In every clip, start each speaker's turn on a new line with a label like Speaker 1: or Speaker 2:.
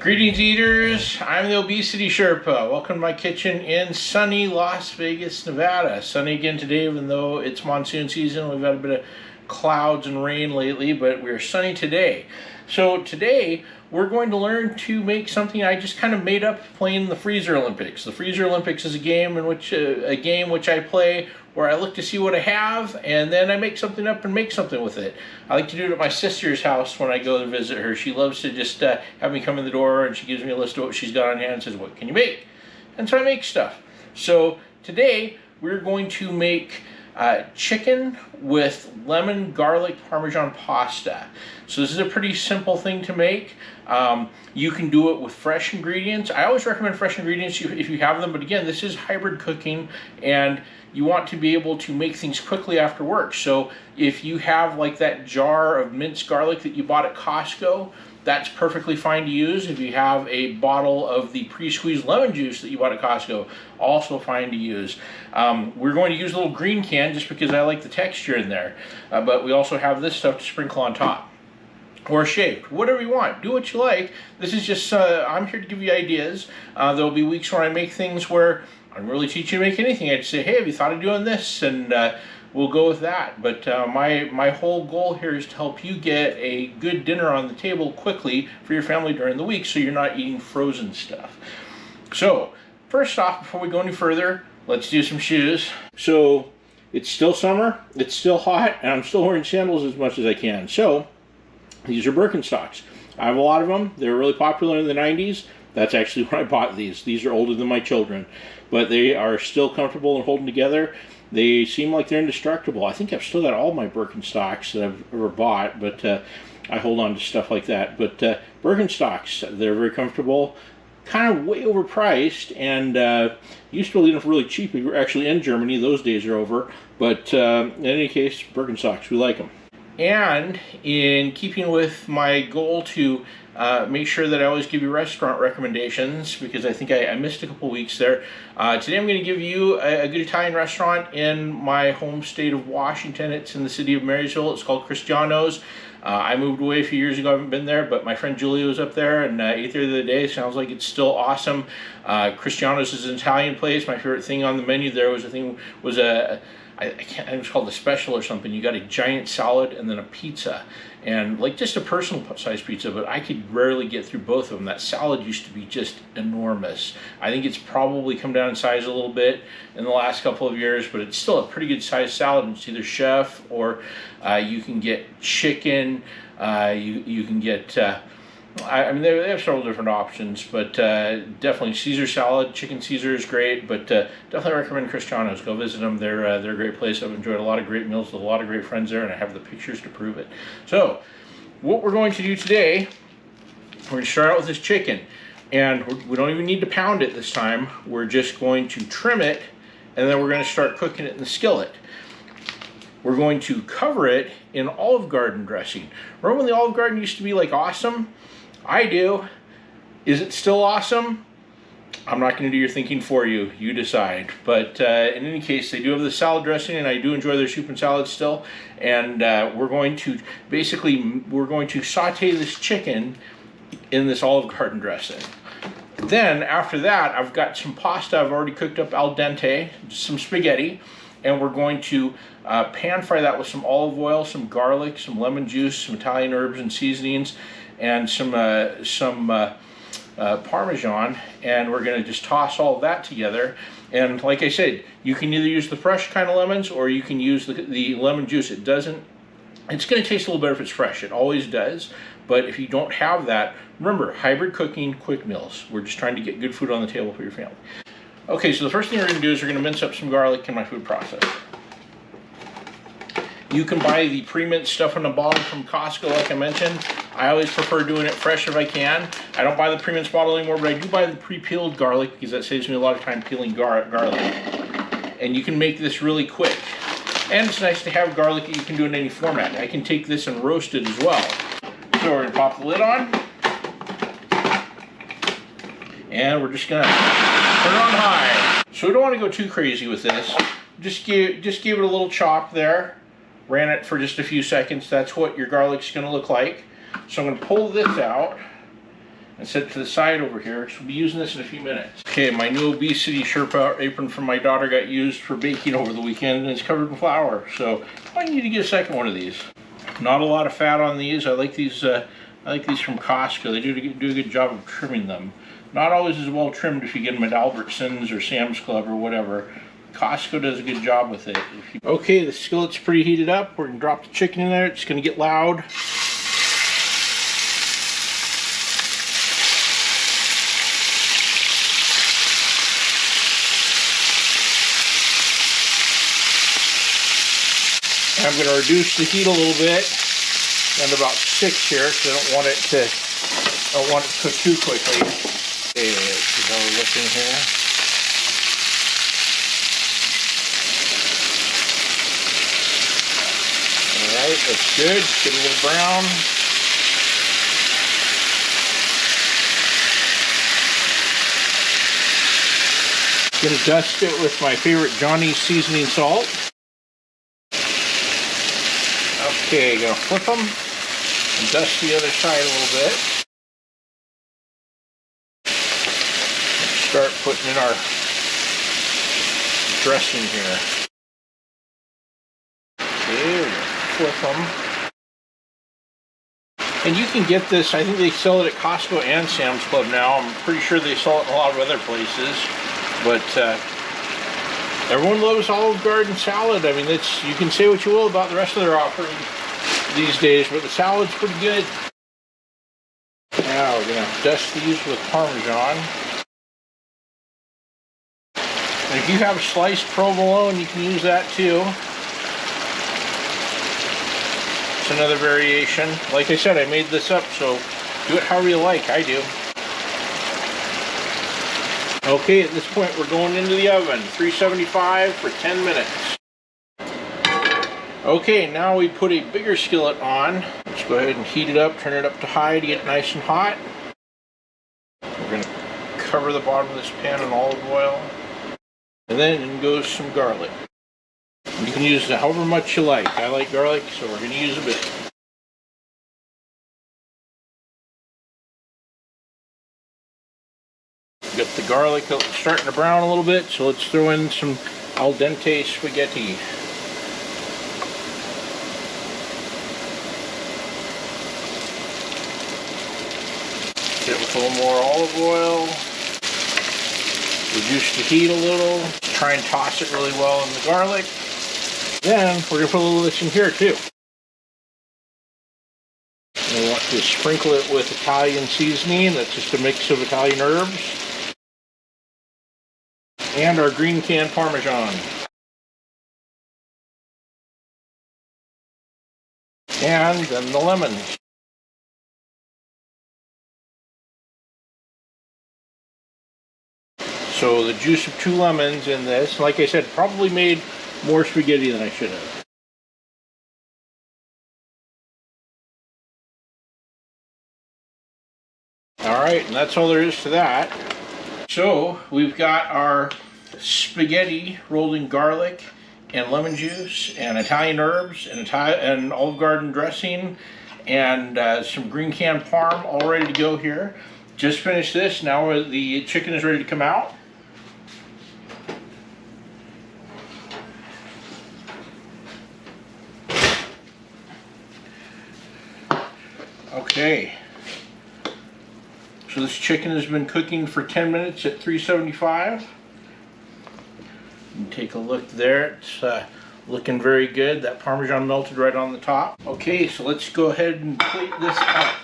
Speaker 1: Greetings, eaters. I'm the Obesity Sherpa. Welcome to my kitchen in sunny Las Vegas, Nevada. Sunny again today, even though it's monsoon season. We've had a bit of clouds and rain lately, but we're sunny today. So today we're going to learn to make something I just kind of made up playing the Freezer Olympics. The Freezer Olympics is a game which I play where I look to see what I have and then I make something up and make something with it. I like to do it at my sister's house when I go to visit her. She loves to just have me come in the door and she gives me a list of what she's got on hand and says, "What can you make?" And so I make stuff. So today we're going to make chicken with lemon garlic Parmesan pasta. So this is a pretty simple thing to make. You can do it with fresh ingredients. I always recommend fresh ingredients if you have them, but again, this is hybrid cooking and you want to be able to make things quickly after work. So if you have like that jar of minced garlic that you bought at Costco, that's perfectly fine to use. If you have a bottle of the pre-squeezed lemon juice that you bought at Costco, also fine to use. We're going to use a little green can just because I like the texture in there. But we also have this stuff to sprinkle on top. Or shaved, whatever you want, do what you like. This is just, I'm here to give you ideas. There'll be weeks where I make things where I don't really teach you to make anything. I'd say, hey, have you thought of doing this? And we'll go with that. But my whole goal here is to help you get a good dinner on the table quickly for your family during the week so you're not eating frozen stuff. So, first off, before we go any further, let's do some shoes. So, it's still summer, it's still hot, and I'm still wearing sandals as much as I can. So, these are Birkenstocks. I have a lot of them. They were really popular in the 90s. That's actually when I bought these. These are older than my children, but they are still comfortable and holding together. They seem like they're indestructible. I think I've still got all my Birkenstocks that I've ever bought, but I hold on to stuff like that. But Birkenstocks, they're very comfortable, kind of way overpriced, and used to be enough really cheap. We were actually in Germany. Those days are over. But in any case, Birkenstocks, we like them. And in keeping with my goal to make sure that I always give you restaurant recommendations, because I think I missed a couple weeks there. Today I'm going to give you a good Italian restaurant in my home state of Washington. It's in the city of Marysville. It's called Cristiano's. I moved away a few years ago. I haven't been there, but my friend Julie was up there and ate there the other day. Sounds like it's still awesome. Cristiano's is an Italian place. My favorite thing on the menu there was I can't, it was called a special or something. You got a giant salad and then a pizza, and like just a personal size pizza, but I could rarely get through both of them. That salad used to be just enormous. I think it's probably come down in size a little bit in the last couple of years, but it's still a pretty good size salad. It's either chef or you can get chicken, you can get I mean, they have several different options, but definitely Caesar salad, chicken Caesar is great, but definitely recommend Cristiano's. Go visit them. They're a great place. I've enjoyed a lot of great meals with a lot of great friends there, and I have the pictures to prove it. So, what we're going to do today, we're going to start out with this chicken, and we don't even need to pound it this time. We're just going to trim it, and then we're going to start cooking it in the skillet. We're going to cover it in Olive Garden dressing. Remember when the Olive Garden used to be like awesome? I do. Is it still awesome? I'm not going to do your thinking for you. You decide. But in any case, they do have the salad dressing, and I do enjoy their soup and salad still. And we're going to saute this chicken in this Olive Garden dressing. Then after that, I've got some pasta I've already cooked up al dente, some spaghetti, and we're going to pan fry that with some olive oil, some garlic, some lemon juice, some Italian herbs and seasonings, and some Parmesan, and we're going to just toss all of that together. And like I said, you can either use the fresh kind of lemons or you can use the lemon juice. It's going to taste a little better if it's fresh. It always does. But if you don't have that, remember, hybrid cooking, quick meals. We're just trying to get good food on the table for your family. Okay, so the first thing we're going to do is we're going to mince up some garlic in my food processor. You can buy the pre-minced stuff in the bottle from Costco, like I mentioned. I always prefer doing it fresh if I can. I don't buy the pre-minced bottle anymore, but I do buy the pre-peeled garlic because that saves me a lot of time peeling garlic. And you can make this really quick. And it's nice to have garlic that you can do in any format. I can take this and roast it as well. So we're going to pop the lid on. And we're just going to turn it on high. So we don't want to go too crazy with this. Just give it a little chop there. Ran it for just a few seconds. That's what your garlic's going to look like. So I'm going to pull this out, and set it to the side over here, because we'll be using this in a few minutes. Okay, my new obesity Sherpa apron from my daughter got used for baking over the weekend, and it's covered in flour, so I need to get a second one of these. Not a lot of fat on these. I like these from Costco. They do a good job of trimming them. Not always as well trimmed if you get them at Albertsons or Sam's Club or whatever. Costco does a good job with it. Okay, the skillet's pretty heated up. We're gonna drop the chicken in there. It's gonna get loud. I'm going to reduce the heat a little bit, down to about 6 here, because I don't want it to cook too quickly. Okay, let's see how we're looking here. Alright, that's good. It's getting a little brown. Going to dust it with my favorite Johnny's seasoning salt. Okay, gonna flip them and dust the other side a little bit. Let's start putting in our dressing here. Okay, we're gonna flip them. And you can get this, I think they sell it at Costco and Sam's Club now. I'm pretty sure they sell it in a lot of other places. But everyone loves Olive Garden salad. I mean, you can say what you will about the rest of their offerings these days, but the salad's pretty good. Now we're going to dust these with Parmesan. And if you have sliced provolone, you can use that too. It's another variation. Like I said, I made this up, so do it however you like. I do. Okay, at this point we're going into the oven, 375 for 10 minutes. Okay, now we put a bigger skillet on. Let's go ahead and heat it up, turn it up to high to get it nice and hot. We're going to cover the bottom of this pan in olive oil. And then in goes some garlic. You can use however much you like. I like garlic, so we're going to use a bit. Got the garlic starting to brown a little bit, so let's throw in some al dente spaghetti. Get it with a little more olive oil. Reduce the heat a little. Try and toss it really well in the garlic. Then we're going to put a little of this in here too. And we want to sprinkle it with Italian seasoning. That's just a mix of Italian herbs. And our green can Parmesan. And then the lemon. So the juice of 2 lemons in this. Like I said, probably made more spaghetti than I should have. Alright, and that's all there is to that. So we've got our spaghetti rolled in garlic and lemon juice and Italian herbs and Olive Garden dressing and some green can Parm all ready to go here. Just finished this. Now the chicken is ready to come out. Okay. So this chicken has been cooking for 10 minutes at 375. And take a look there. It's looking very good. That Parmesan melted right on the top. Okay, so let's go ahead and plate this out.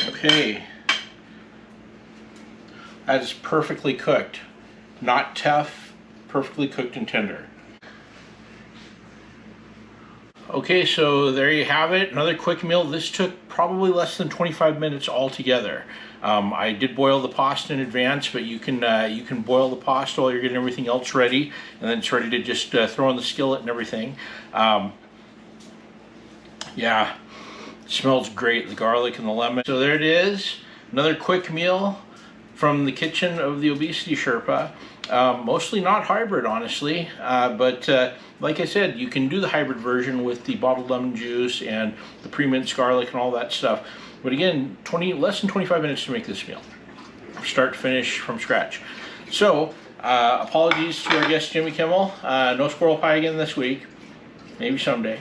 Speaker 1: Okay. That is perfectly cooked. Not tough, perfectly cooked and tender. Okay, so there you have it. Another quick meal. This took probably less than 25 minutes altogether. I did boil the pasta in advance, but you can boil the pasta while you're getting everything else ready, and then it's ready to just throw in the skillet and everything. Yeah, it smells great, the garlic and the lemon. So there it is, another quick meal from the kitchen of the Obesity Sherpa. Mostly not hybrid, honestly, but like I said, you can do the hybrid version with the bottled lemon juice and the pre-minced garlic and all that stuff. But again, less than 25 minutes to make this meal, start to finish from scratch. So apologies to our guest Jimmy Kimmel. No squirrel pie again this week, maybe someday.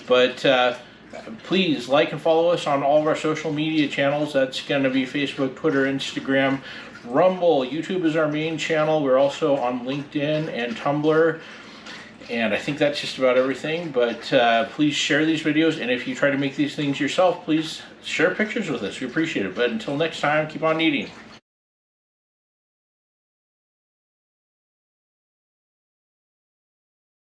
Speaker 1: But please like and follow us on all of our social media channels. That's going to be Facebook, Twitter, Instagram, Rumble. YouTube is our main channel. We're also on LinkedIn and Tumblr. And I think that's just about everything. But please share these videos. And if you try to make these things yourself, please share pictures with us. We appreciate it. But until next time, keep on eating.